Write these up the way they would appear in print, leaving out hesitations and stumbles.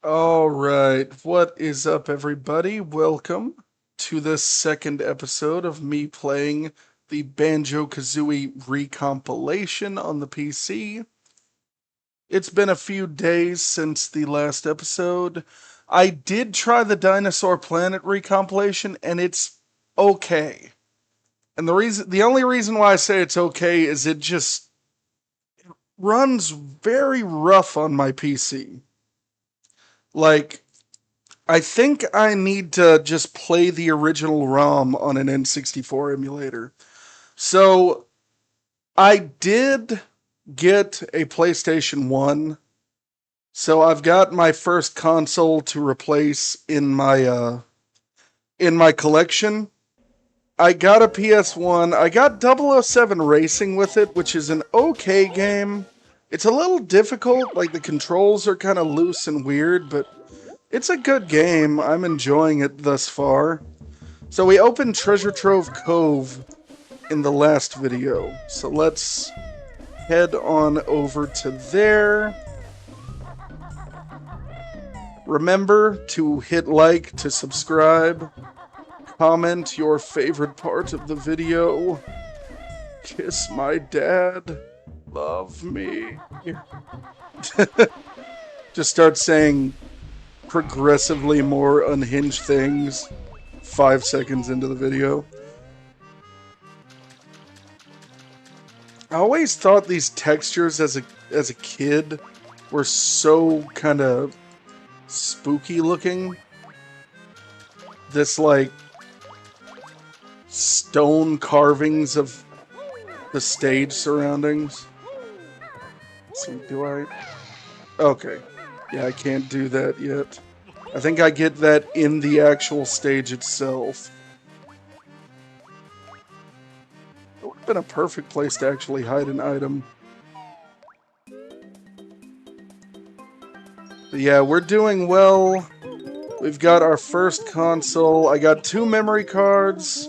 Alright, what is up, everybody? Welcome to this second episode of me playing the Banjo-Kazooie Recompilation on the PC. It's been a few days since the last episode. I did try the Dinosaur Planet Recompilation, and it's okay. And the only reason why I say it's okay is it just runs very rough on my PC. Like, I think I need to just play the original ROM on an N64 emulator. So, I did get a PlayStation 1. So I've got my first console to replace in my collection. I got a PS1. I got 007 Racing with it, which is an okay game. It's a little difficult, like the controls are kind of loose and weird, but it's a good game. I'm enjoying it thus far. So we opened Treasure Trove Cove in the last video. So let's head on over to there. Remember to hit like, to subscribe, comment your favorite part of the video, kiss my dad, love me. Just start saying progressively more unhinged things 5 seconds into the video. I always thought these textures as a kid were so kind of spooky looking. This like stone carvings of the stage surroundings. So do I? Okay. Yeah, I can't do that yet. I think I get that in the actual stage itself. It would have been a perfect place to actually hide an item. But yeah, we're doing well. We've got our first console. I got 2 memory cards.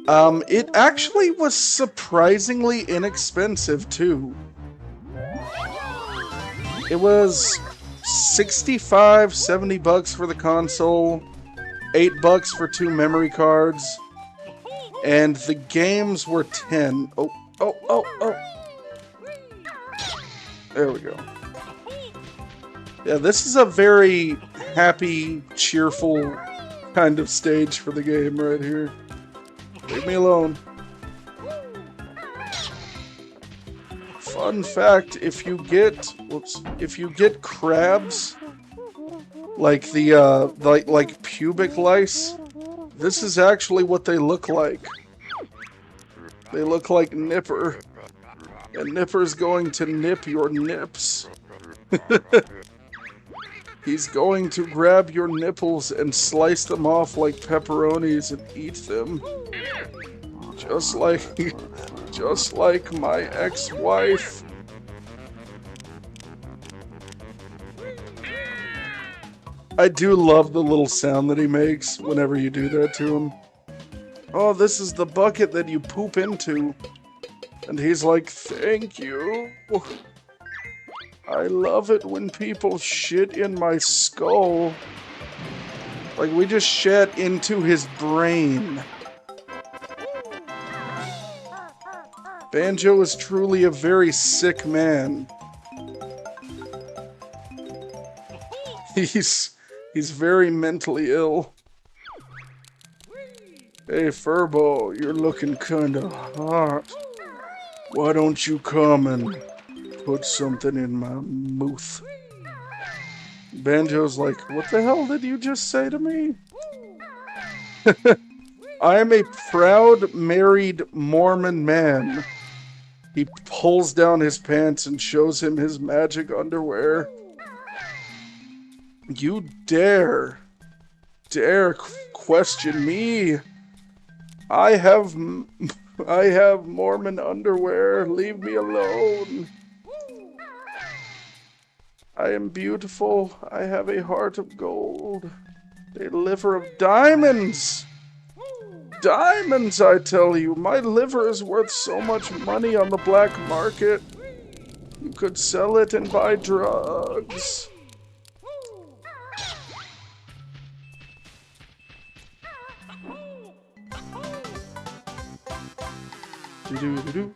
It actually was surprisingly inexpensive, too. It was 65, 70 bucks for the console, 8 bucks for 2 memory cards, and the games were 10. Oh. There we go. Yeah, this is a very happy, cheerful kind of stage for the game right here. Leave me alone. Fun fact, if you get crabs, like the like pubic lice, this is actually what they look like. They look like Nipper. And Nipper's going to nip your nips. He's going to grab your nipples and slice them off like pepperonis and eat them. Just like my ex-wife. I do love the little sound that he makes whenever you do that to him. Oh, this is the bucket that you poop into. And he's like, thank you. I love it when people shit in my skull. Like, we just shat into his brain. Banjo is truly a very sick man. He's very mentally ill. Hey, Furbo, you're looking kinda hot. Why don't you come and put something in my mouth? Banjo's like, what the hell did you just say to me? I am a proud married Mormon man. He pulls down his pants and shows him his magic underwear. You dare question me? I have Mormon underwear. Leave me alone. I am beautiful. I have a heart of gold. A liver of diamonds. Diamonds, I tell you. My liver is worth so much money on the black market. You could sell it and buy drugs. Do-do-do-do.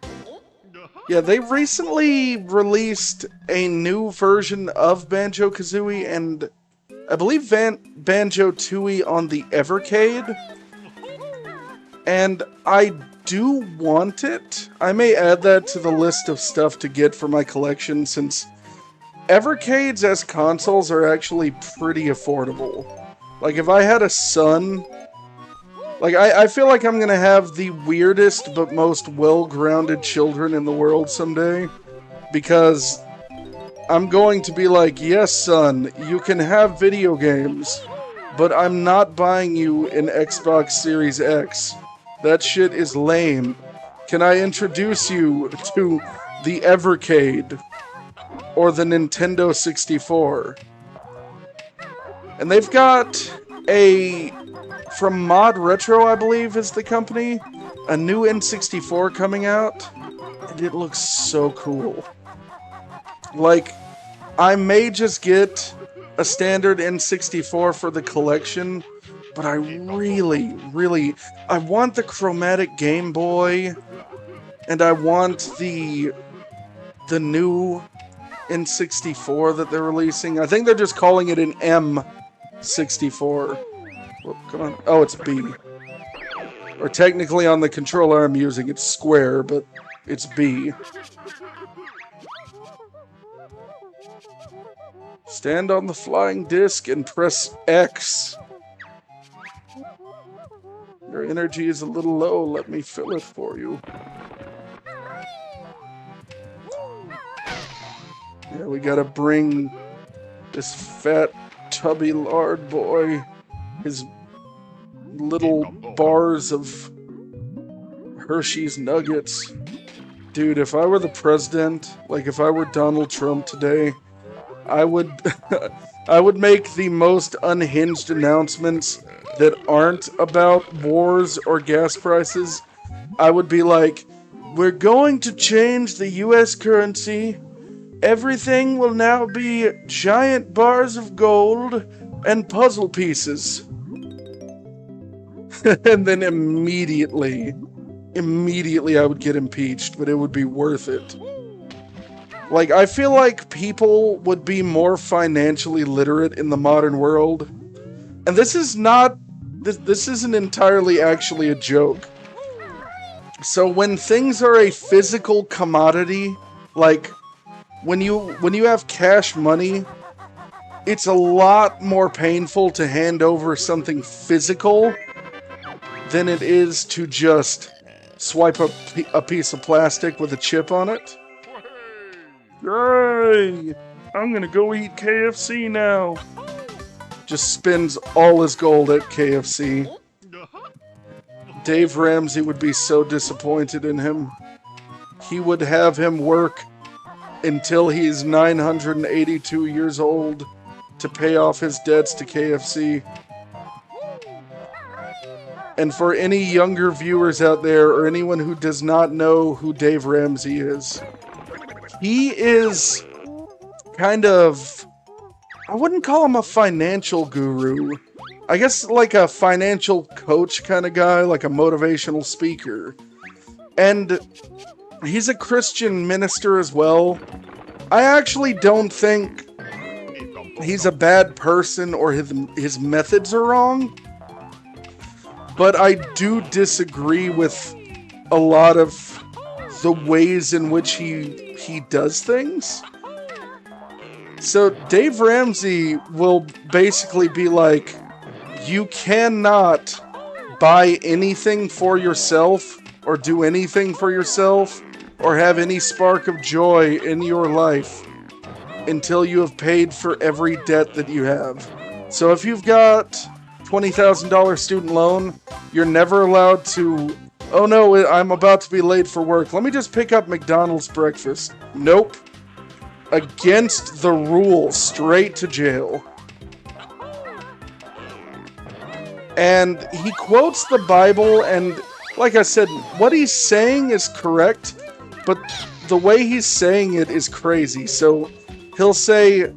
Yeah, they recently released a new version of Banjo-Kazooie and I believe Banjo-Tooie on the Evercade. And I do want it. I may add that to the list of stuff to get for my collection since Evercades as consoles are actually pretty affordable. Like, if I had a son... Like, I feel like I'm gonna have the weirdest but most well-grounded children in the world someday. Because I'm going to be like, yes, son, you can have video games, but I'm not buying you an Xbox Series X. That shit is lame. Can I introduce you to the Evercade? Or the Nintendo 64? And they've got a... From Mod Retro, I believe, is the company. A new N64 coming out. And it looks so cool. Like, I may just get a standard N64 for the collection, but I really, really... I want the chromatic Game Boy, and I want the new N64 that they're releasing. I think they're just calling it an M64. Whoop, come on. Oh, it's B. Or technically on the controller I'm using, it's square, but it's B. Stand on the flying disc and press X. Your energy is a little low. Let me fill it for you. Yeah, we gotta bring this fat, tubby lard boy his little bars of Hershey's Nuggets. Dude, if I were the president, like if I were Donald Trump today, I would I would make the most unhinged announcements that aren't about wars or gas prices. I would be like, we're going to change the US currency. Everything will now be giant bars of gold and puzzle pieces. And then immediately I would get impeached, but it would be worth it. Like, I feel like people would be more financially literate in the modern world. And this is not... This isn't entirely actually a joke. So when things are a physical commodity, like, when you have cash money, it's a lot more painful to hand over something physical than it is to just swipe a piece of plastic with a chip on it. Yay! I'm gonna go eat KFC now. Just spends all his gold at KFC. Dave Ramsey would be so disappointed in him. He would have him work until he's 982 years old to pay off his debts to KFC. And for any younger viewers out there, or anyone who does not know who Dave Ramsey is, he is kind of... I wouldn't call him a financial guru. I guess like a financial coach kind of guy, like a motivational speaker. And he's a Christian minister as well. I actually don't think he's a bad person or his methods are wrong. But I do disagree with a lot of the ways in which he does things. So Dave Ramsey will basically be like, you cannot buy anything for yourself or do anything for yourself or have any spark of joy in your life until you have paid for every debt that you have. So if you've got $20,000 student loan, you're never allowed to, oh no, I'm about to be late for work. Let me just pick up McDonald's breakfast. Nope. Against the rules, straight to jail. And he quotes the Bible, and like I said, what he's saying is correct, but the way he's saying it is crazy. So he'll say,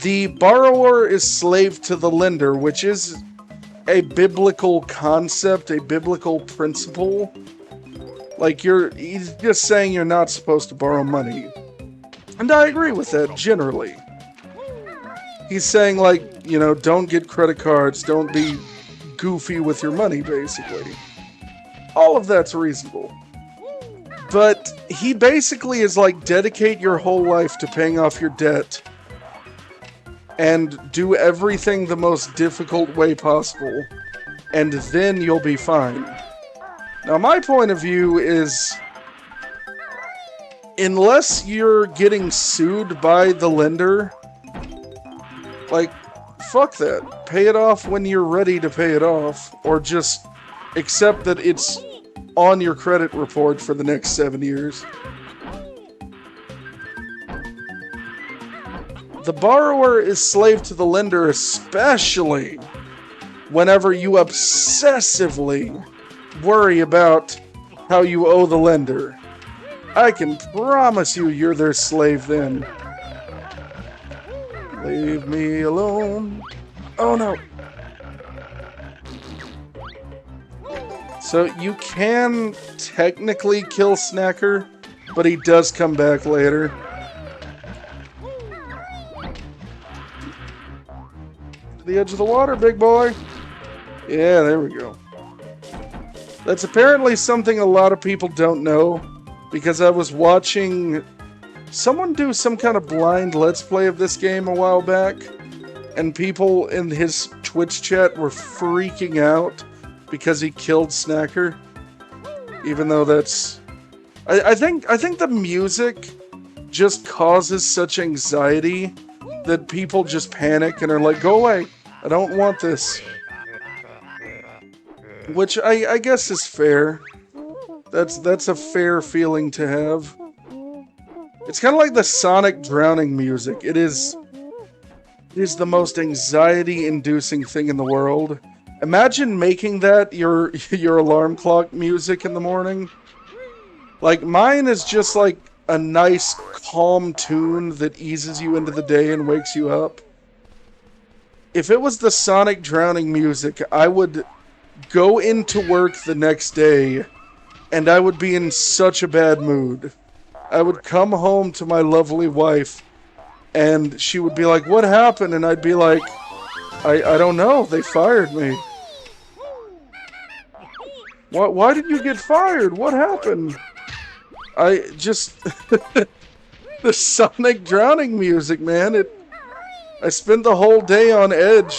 the borrower is slave to the lender, which is a biblical concept, a biblical principle. Like, he's just saying you're not supposed to borrow money. And I agree with that, generally. He's saying, like, you know, don't get credit cards, don't be goofy with your money, basically. All of that's reasonable. But he basically is like, dedicate your whole life to paying off your debt and do everything the most difficult way possible, and then you'll be fine. Now, my point of view is, unless you're getting sued by the lender, like, fuck that. Pay it off when you're ready to pay it off, or just accept that it's on your credit report for the next 7 years. The borrower is slave to the lender, especially whenever you obsessively worry about how you owe the lender. I can promise you you're their slave then. Leave me alone. Oh no. So you can technically kill Snacker, but he does come back later. To the edge of the water, big boy. Yeah, there we go. That's apparently something a lot of people don't know, because I was watching someone do some kind of blind Let's Play of this game a while back, and people in his Twitch chat were freaking out because he killed Snacker. Even though that's... I think the music just causes such anxiety that people just panic and are like, go away, I don't want this. Which I guess is fair. That's a fair feeling to have. It's kind of like the Sonic drowning music. It is the most anxiety-inducing thing in the world. Imagine making that your alarm clock music in the morning. Like, mine is just like a nice, calm tune that eases you into the day and wakes you up. If it was the Sonic drowning music, I would go into work the next day, and I would be in such a bad mood. I would come home to my lovely wife, and she would be like, what happened? And I'd be like, I don't know, they fired me. Why did you get fired? What happened? I just... the Sonic drowning music, man, I spent the whole day on edge.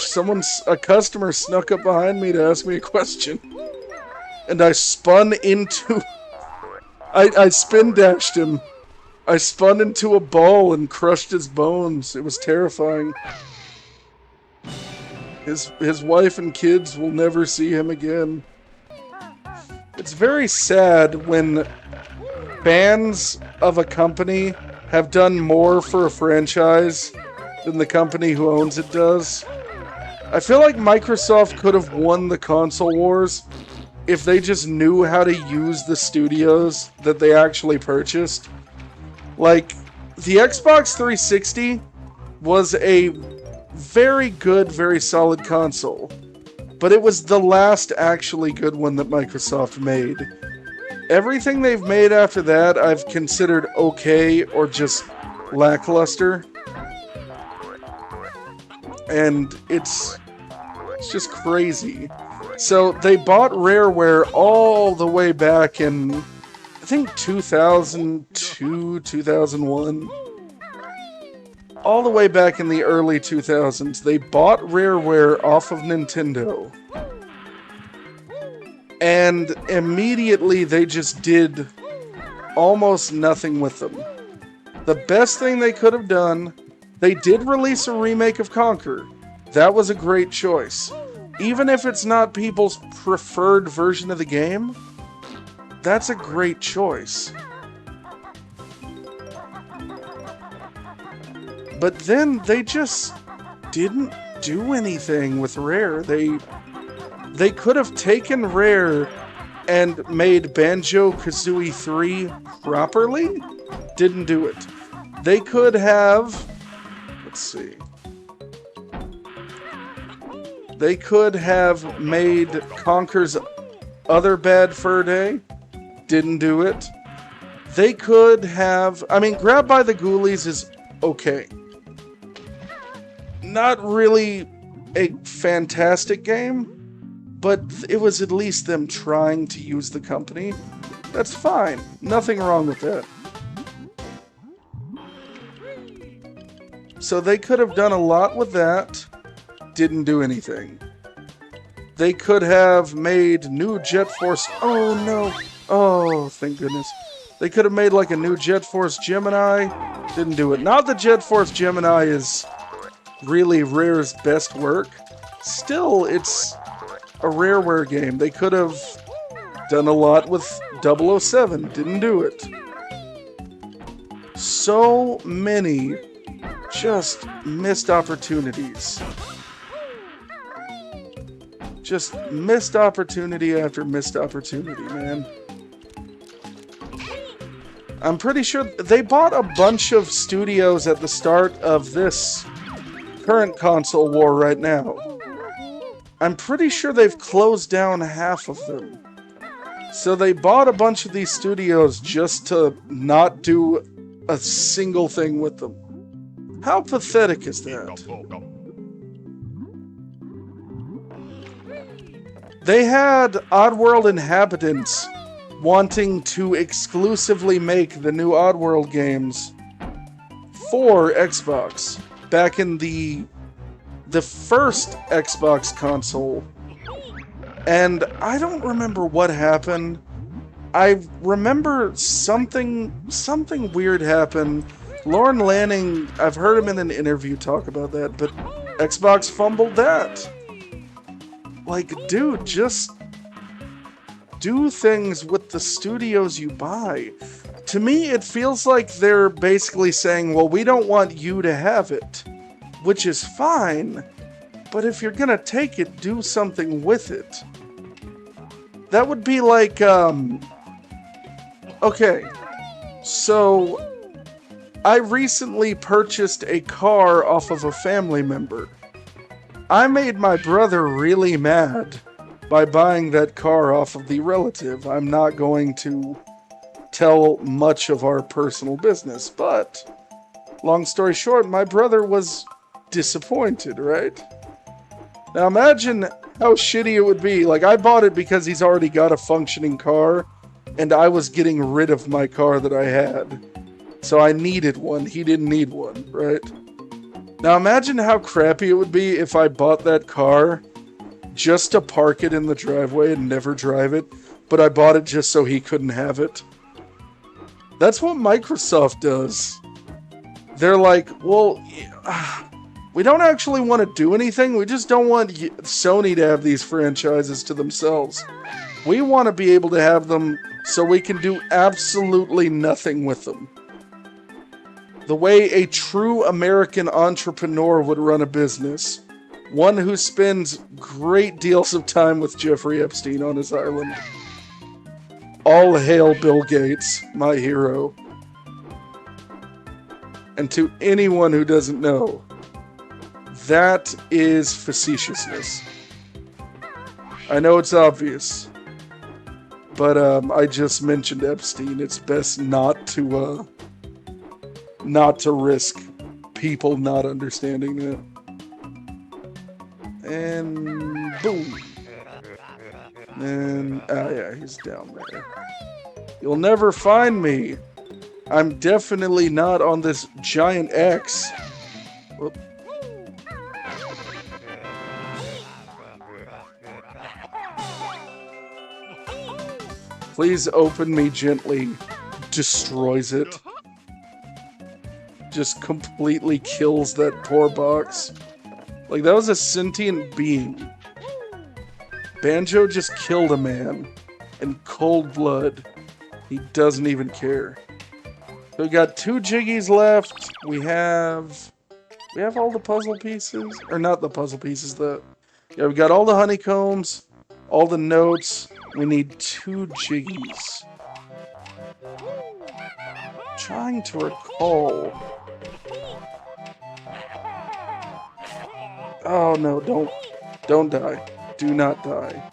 A customer snuck up behind me to ask me a question. And I spun into... I spin dashed him. I spun into a ball and crushed his bones. It was terrifying. His wife and kids will never see him again. It's very sad when fans of a company have done more for a franchise than the company who owns it does. I feel like Microsoft could have won the console wars if they just knew how to use the studios that they actually purchased. Like, the Xbox 360 was a very good, very solid console, but it was the last actually good one that Microsoft made. Everything they've made after that I've considered okay or just lackluster. And it's just crazy. So they bought Rareware all the way back in, I think, 2002, 2001. All the way back in the early 2000s, they bought Rareware off of Nintendo. And immediately they just did almost nothing with them. The best thing they could have done, they did release a remake of Conquer. That was a great choice. Even if it's not people's preferred version of the game, that's a great choice. But then they just didn't do anything with Rare. They could have taken Rare and made Banjo-Kazooie 3 properly. Didn't do it. They could have... Let's see. They could have made Conker's Other Bad Fur Day. Didn't do it. They could have... I mean, Grab by the Ghoulies is okay. Not really a fantastic game, but it was at least them trying to use the company. That's fine. Nothing wrong with that. So they could have done a lot with that. Didn't do anything. They could have made new Jet Force... Oh, no. Oh, thank goodness. They could have made like a new Jet Force Gemini. Didn't do it. Not that Jet Force Gemini is really Rare's best work. Still, it's a Rareware game. They could have done a lot with 007. Didn't do it. So many just missed opportunities. Just missed opportunity after missed opportunity, man. I'm pretty sure they bought a bunch of studios at the start of this current console war right now. I'm pretty sure they've closed down half of them. So they bought a bunch of these studios just to not do a single thing with them. How pathetic is that? They had Oddworld Inhabitants wanting to exclusively make the new Oddworld games for Xbox back in the first Xbox console. And I don't remember what happened. I remember something weird happened. Lauren Lanning, I've heard him in an interview talk about that, but Xbox fumbled that. Like, dude, just do things with the studios you buy. To me, it feels like they're basically saying, well, we don't want you to have it, which is fine, but if you're gonna take it, do something with it. That would be like, okay, so I recently purchased a car off of a family member. I made my brother really mad by buying that car off of the relative. I'm not going to tell much of our personal business, but long story short, my brother was disappointed, right? Now imagine how shitty it would be. Like, I bought it because he's already got a functioning car, and I was getting rid of my car that I had. So I needed one. He didn't need one, right? Now imagine how crappy it would be if I bought that car just to park it in the driveway and never drive it, but I bought it just so he couldn't have it. That's what Microsoft does. They're like, well, we don't actually want to do anything. We just don't want Sony to have these franchises to themselves. We want to be able to have them so we can do absolutely nothing with them. The way a true American entrepreneur would run a business. One who spends great deals of time with Jeffrey Epstein on his island. All hail Bill Gates, my hero. And to anyone who doesn't know, that is facetiousness. I know it's obvious, but I just mentioned Epstein. It's best not to risk people not understanding that. And boom. And yeah, he's down there. You'll never find me. I'm definitely not on this giant X. Whoop. Please open me gently. Destroys it. Just completely kills that poor box. Like, that was a sentient being. Banjo just killed a man in cold blood. He doesn't even care. So we got 2 Jiggies left. We have all the puzzle pieces, or not the puzzle pieces. Yeah, we got all the honeycombs, all the notes. We need 2 Jiggies. Trying to recall. Oh no, don't die. Do not die.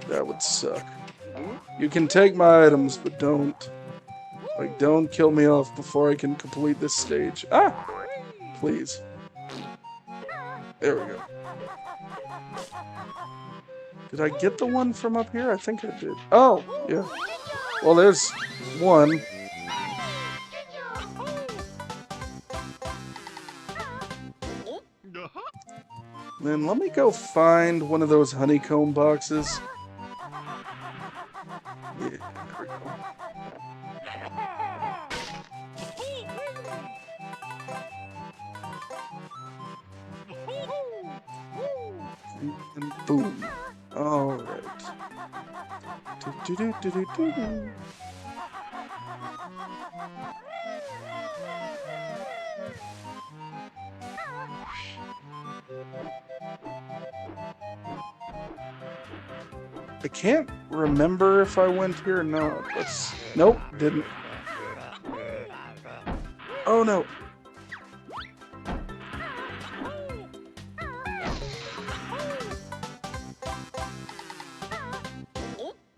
That would suck. You can take my items, but don't. Like, don't kill me off before I can complete this stage. Ah! Please. There we go. Did I get the one from up here? I think I did. Oh, yeah. Well, there's one. Then let me go find one of those honeycomb boxes. Yeah, there we go. And boom. Alright. Do-do-do-do-do-do. I can't remember if I went here or not. Nope, didn't. Oh no.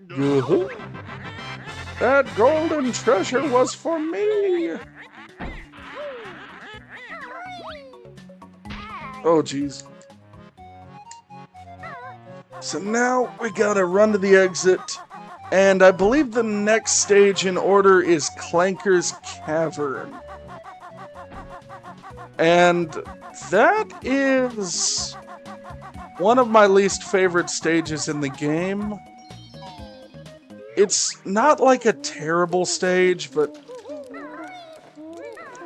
Yoo-hoo. That golden treasure was for me! Oh, jeez. So now we gotta run to the exit, and I believe the next stage in order is Clanker's Cavern. And that is one of my least favorite stages in the game. It's not like a terrible stage, but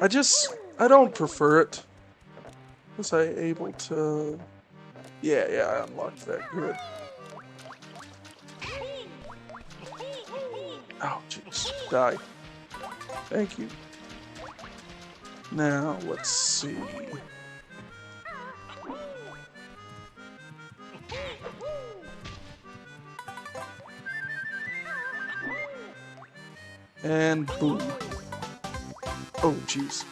I don't prefer it. Was I able to... Yeah, I unlocked that. Good. Oh, jeez. Die. Thank you. Now, let's see. And boom. Oh, jeez.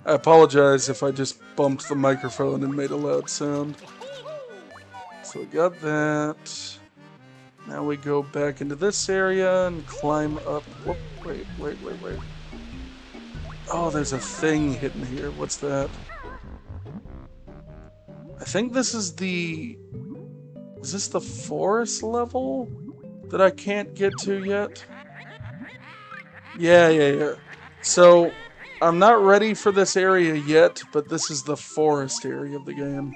I apologize if I just bumped the microphone and made a loud sound. So we got that. Now we go back into this area and climb up. Whoop, wait. Oh, there's a thing hidden here. What's that? I think this is the... Is this the forest level that I can't get to yet? Yeah. So... I'm not ready for this area yet, but this is the forest area of the game.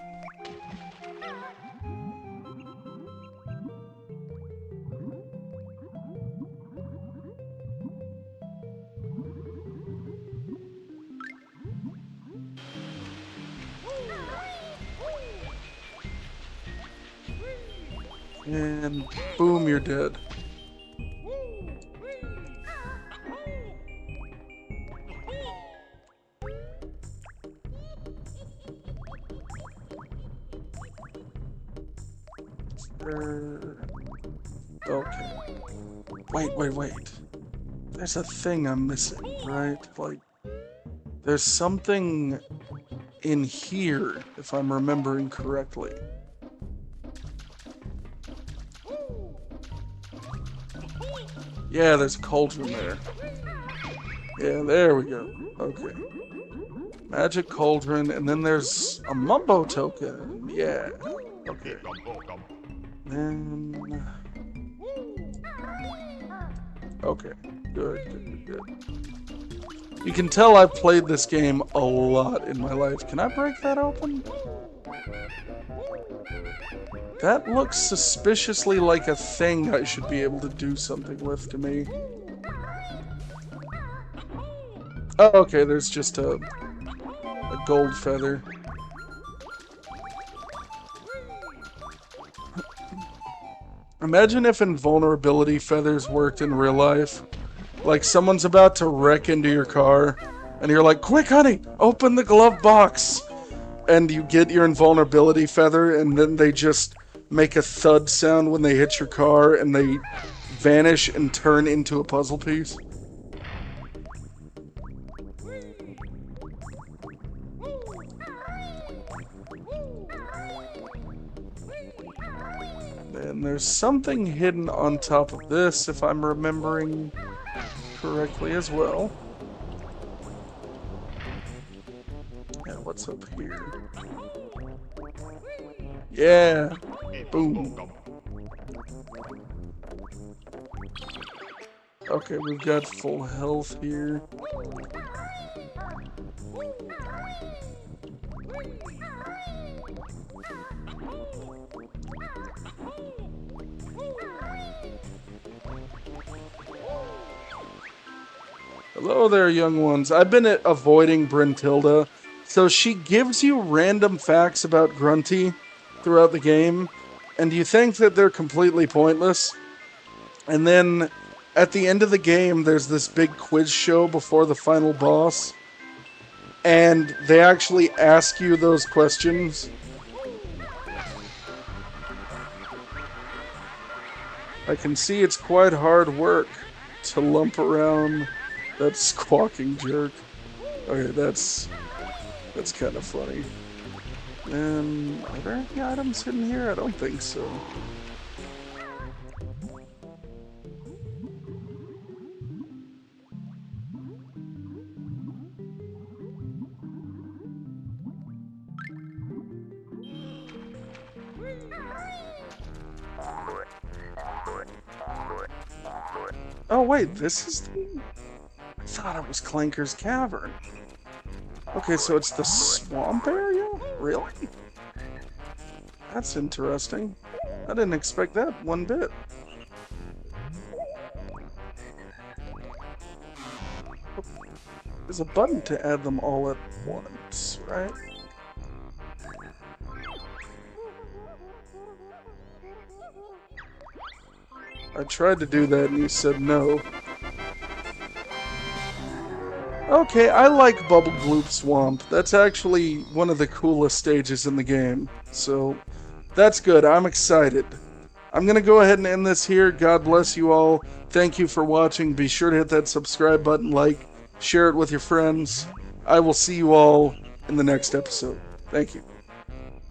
And boom, you're dead. Okay. Wait. There's a thing I'm missing, right? Like, there's something in here, if I'm remembering correctly. Yeah, there's a cauldron there. Yeah, there we go. Okay. Magic cauldron, and then there's a mumbo token. Yeah. Okay. Then... Okay. Good. You can tell I've played this game a lot in my life. Can I break that open? That looks suspiciously like a thing I should be able to do something with to me. Oh, okay, there's just a gold feather. Imagine if invulnerability feathers worked in real life. Like, someone's about to wreck into your car, and you're like, quick, honey, open the glove box! And you get your invulnerability feather, and then they just make a thud sound when they hit your car, and they vanish and turn into a puzzle piece. And there's something hidden on top of this, if I'm remembering correctly as well. And what's up here? Yeah! Boom. Okay, we've got full health here. Hello there, young ones. I've been avoiding Brentilda, so she gives you random facts about Grunty throughout the game, and you think that they're completely pointless. And then, at the end of the game, there's this big quiz show before the final boss, and they actually ask you those questions. I can see it's quite hard work to lump around that squawking jerk. Okay, that's kind of funny. And are there any items hidden here? I don't think so. Oh wait, this is the... I thought it was Clanker's Cavern. Okay, so it's the swamp area? Really? That's interesting. I didn't expect that one bit. There's a button to add them all at once, right? I tried to do that and you said no. Okay, I like Bubble Gloop Swamp. That's actually one of the coolest stages in the game. So, that's good. I'm excited. I'm going to go ahead and end this here. God bless you all. Thank you for watching. Be sure to hit that subscribe button, like, share it with your friends. I will see you all in the next episode. Thank you.